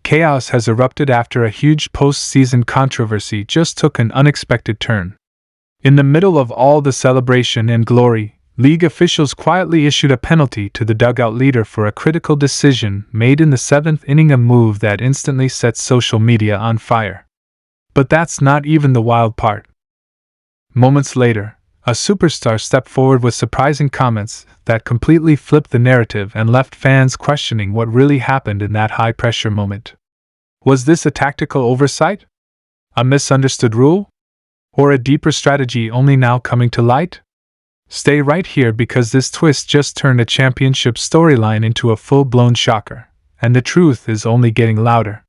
chaos has erupted after a huge post-season controversy just took an unexpected turn. In the middle of all the celebration and glory, league officials quietly issued a penalty to the dugout leader for a critical decision made in the 7th inning, a move that instantly set social media on fire. But that's not even the wild part. Moments later, a superstar stepped forward with surprising comments that completely flipped the narrative and left fans questioning what really happened in that high-pressure moment. Was this a tactical oversight? A misunderstood rule? Or a deeper strategy only now coming to light? Stay right here, because this twist just turned a championship storyline into a full-blown shocker, and the truth is only getting louder.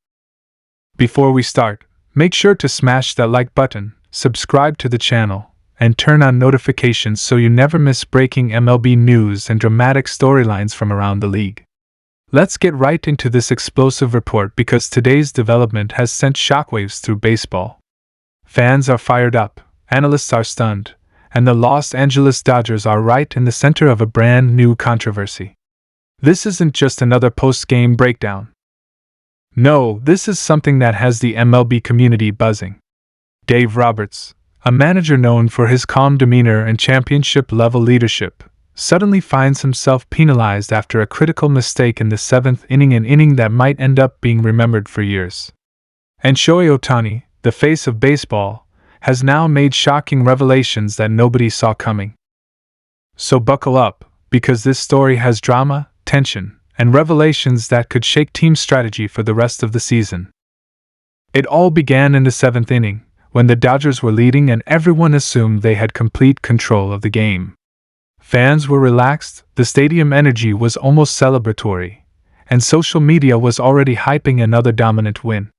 Before we start, make sure to smash that like button, subscribe to the channel, and turn on notifications so you never miss breaking MLB news and dramatic storylines from around the league. Let's get right into this explosive report, because today's development has sent shockwaves through baseball. Fans are fired up, analysts are stunned, and the Los Angeles Dodgers are right in the center of a brand new controversy. This isn't just another post-game breakdown. No, this is something that has the MLB community buzzing. Dave Roberts, a manager known for his calm demeanor and championship-level leadership, suddenly finds himself penalized after a critical mistake in the 7th inning, an inning that might end up being remembered for years. And Shohei Ohtani, the face of baseball, has now made shocking revelations that nobody saw coming. So buckle up, because this story has drama, tension, and revelations that could shake team strategy for the rest of the season. It all began in the 7th inning, when the Dodgers were leading and everyone assumed they had complete control of the game. Fans were relaxed, the stadium energy was almost celebratory, and social media was already hyping another dominant win.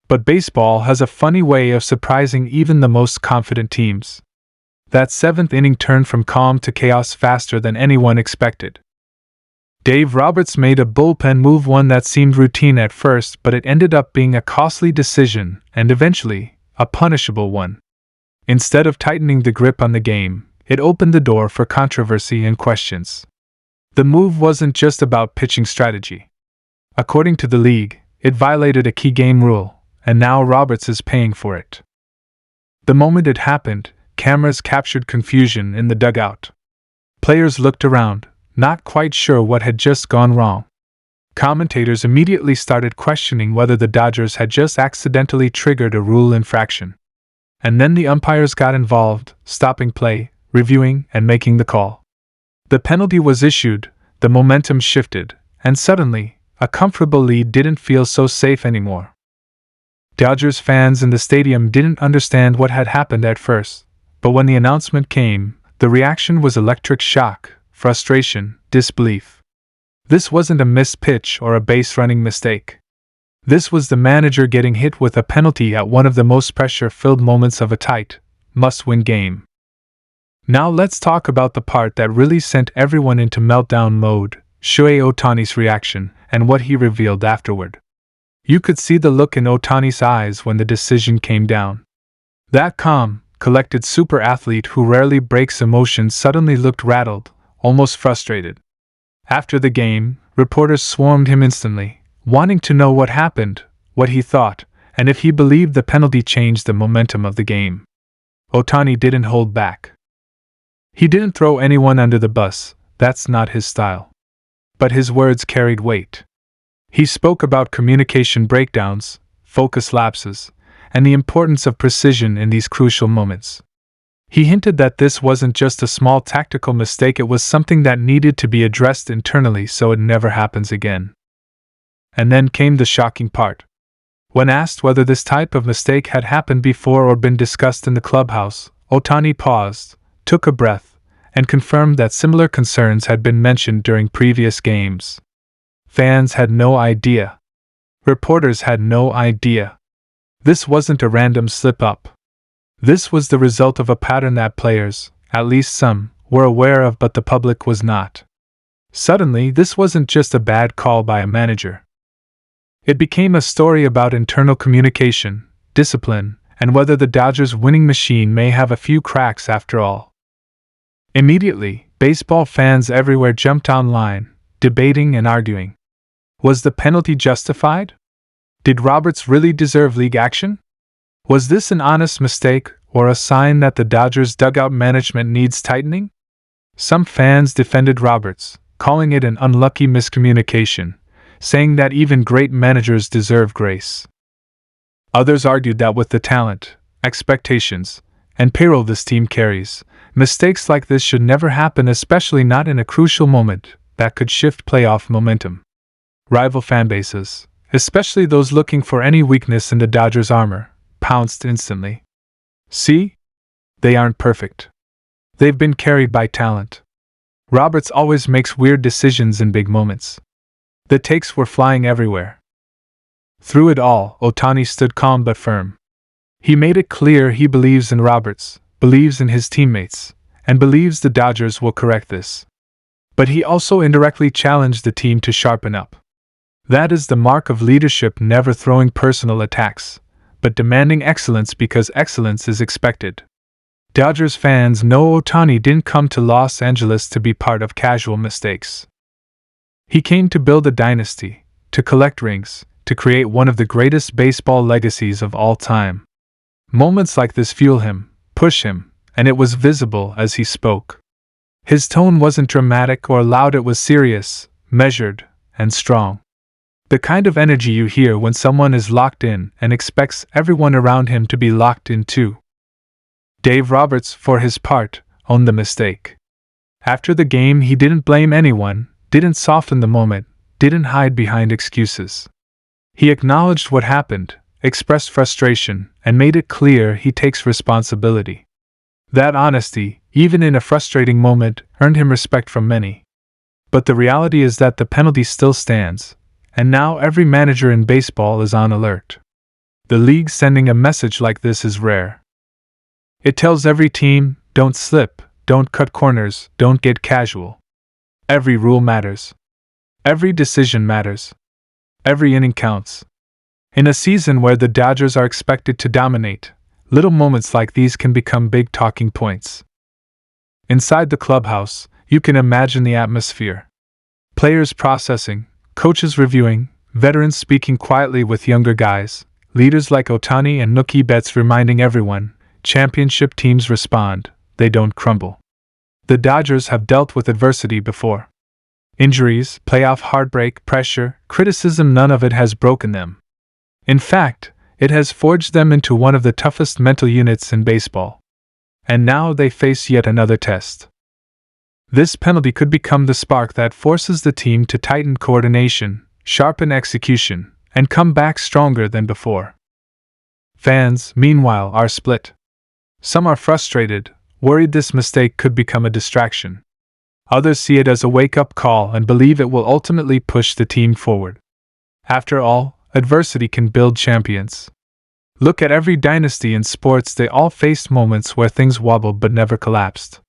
But baseball has a funny way of surprising even the most confident teams. That 7th inning turned from calm to chaos faster than anyone expected. Dave Roberts made a bullpen move, one that seemed routine at first, but it ended up being a costly decision and eventually a punishable one. Instead of tightening the grip on the game, it opened the door for controversy and questions. The move wasn't just about pitching strategy. According to the league, it violated a key game rule, and now Roberts is paying for it. The moment it happened, cameras captured confusion in the dugout. Players looked around, not quite sure what had just gone wrong. Commentators immediately started questioning whether the Dodgers had just accidentally triggered a rule infraction. And then the umpires got involved, stopping play, reviewing, and making the call. The penalty was issued, the momentum shifted, and suddenly, a comfortable lead didn't feel so safe anymore. Dodgers fans in the stadium didn't understand what had happened at first, but when the announcement came, the reaction was electric shock, frustration, disbelief. This wasn't a missed pitch or a base-running mistake. This was the manager getting hit with a penalty at one of the most pressure-filled moments of a tight, must-win game. Now let's talk about the part that really sent everyone into meltdown mode, Shohei Ohtani's reaction and what he revealed afterward. You could see the look in Ohtani's eyes when the decision came down. That calm, collected super athlete who rarely breaks emotion suddenly looked rattled, almost frustrated. After the game, reporters swarmed him instantly, wanting to know what happened, what he thought, and if he believed the penalty changed the momentum of the game. Ohtani didn't hold back. He didn't throw anyone under the bus, that's not his style. But his words carried weight. He spoke about communication breakdowns, focus lapses, and the importance of precision in these crucial moments. He hinted that this wasn't just a small tactical mistake, it was something that needed to be addressed internally so it never happens again. And then came the shocking part. When asked whether this type of mistake had happened before or been discussed in the clubhouse, Ohtani paused, took a breath, and confirmed that similar concerns had been mentioned during previous games. Fans had no idea. Reporters had no idea. This wasn't a random slip-up. This was the result of a pattern that players, at least some, were aware of, but the public was not. Suddenly, this wasn't just a bad call by a manager. It became a story about internal communication, discipline, and whether the Dodgers' winning machine may have a few cracks after all. Immediately, baseball fans everywhere jumped online, debating and arguing. Was the penalty justified? Did Roberts really deserve league action? Was this an honest mistake or a sign that the Dodgers' dugout management needs tightening? Some fans defended Roberts, calling it an unlucky miscommunication, saying that even great managers deserve grace. Others argued that with the talent, expectations, and payroll this team carries, mistakes like this should never happen, especially not in a crucial moment that could shift playoff momentum. Rival fanbases, especially those looking for any weakness in the Dodgers' armor, pounced instantly. See? They aren't perfect. They've been carried by talent. Roberts always makes weird decisions in big moments. The takes were flying everywhere. Through it all, Ohtani stood calm but firm. He made it clear he believes in Roberts, believes in his teammates, and believes the Dodgers will correct this. But he also indirectly challenged the team to sharpen up. That is the mark of leadership, never throwing personal attacks, but demanding excellence because excellence is expected. Dodgers fans know Ohtani didn't come to Los Angeles to be part of casual mistakes. He came to build a dynasty, to collect rings, to create one of the greatest baseball legacies of all time. Moments like this fuel him, push him, and it was visible as he spoke. His tone wasn't dramatic or loud, it was serious, measured, and strong. The kind of energy you hear when someone is locked in and expects everyone around him to be locked in too. Dave Roberts, for his part, owned the mistake. After the game, he didn't blame anyone, didn't soften the moment, didn't hide behind excuses. He acknowledged what happened, expressed frustration, and made it clear he takes responsibility. That honesty, even in a frustrating moment, earned him respect from many. But the reality is that the penalty still stands, and now every manager in baseball is on alert. The league sending a message like this is rare. It tells every team, don't slip, don't cut corners, don't get casual. Every rule matters. Every decision matters. Every inning counts. In a season where the Dodgers are expected to dominate, little moments like these can become big talking points. Inside the clubhouse, you can imagine the atmosphere. Players processing, coaches reviewing, veterans speaking quietly with younger guys, leaders like Ohtani and Mookie Betts reminding everyone, championship teams respond, they don't crumble. The Dodgers have dealt with adversity before. Injuries, playoff heartbreak, pressure, criticism, none of it has broken them. In fact, it has forged them into one of the toughest mental units in baseball. And now they face yet another test. This penalty could become the spark that forces the team to tighten coordination, sharpen execution, and come back stronger than before. Fans, meanwhile, are split. Some are frustrated, worried this mistake could become a distraction. Others see it as a wake-up call and believe it will ultimately push the team forward. After all, adversity can build champions. Look at every dynasty in sports, they all faced moments where things wobbled but never collapsed.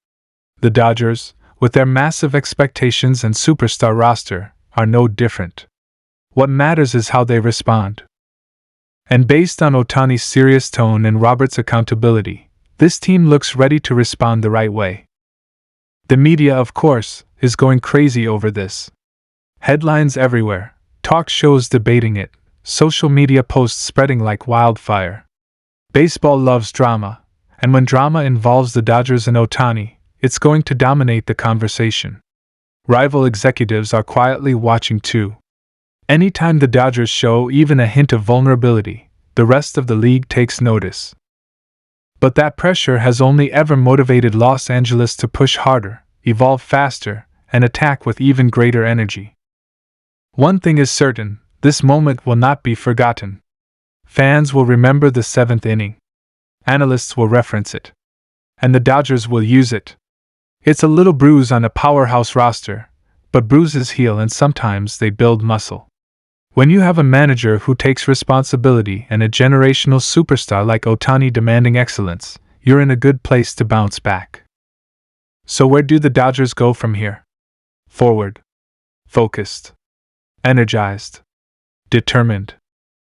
The Dodgers, with their massive expectations and superstar roster, are no different. What matters is how they respond. And based on Ohtani's serious tone and Roberts' accountability, this team looks ready to respond the right way. The media, of course, is going crazy over this. Headlines everywhere, talk shows debating it, social media posts spreading like wildfire. Baseball loves drama, and when drama involves the Dodgers and Ohtani, it's going to dominate the conversation. Rival executives are quietly watching too. Anytime the Dodgers show even a hint of vulnerability, the rest of the league takes notice. But that pressure has only ever motivated Los Angeles to push harder, evolve faster, and attack with even greater energy. One thing is certain, this moment will not be forgotten. Fans will remember the 7th inning. Analysts will reference it. And the Dodgers will use it. It's a little bruise on a powerhouse roster, but bruises heal and sometimes they build muscle. When you have a manager who takes responsibility and a generational superstar like Ohtani demanding excellence, you're in a good place to bounce back. So where do the Dodgers go from here? Forward. Focused. Energized. Determined.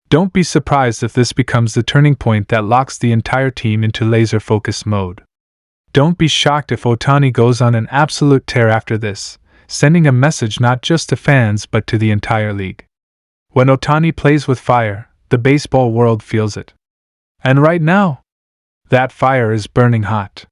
Don't be surprised if this becomes the turning point that locks the entire team into laser-focused mode. Don't be shocked if Ohtani goes on an absolute tear after this, sending a message not just to fans but to the entire league. When Ohtani plays with fire, the baseball world feels it. And right now, that fire is burning hot.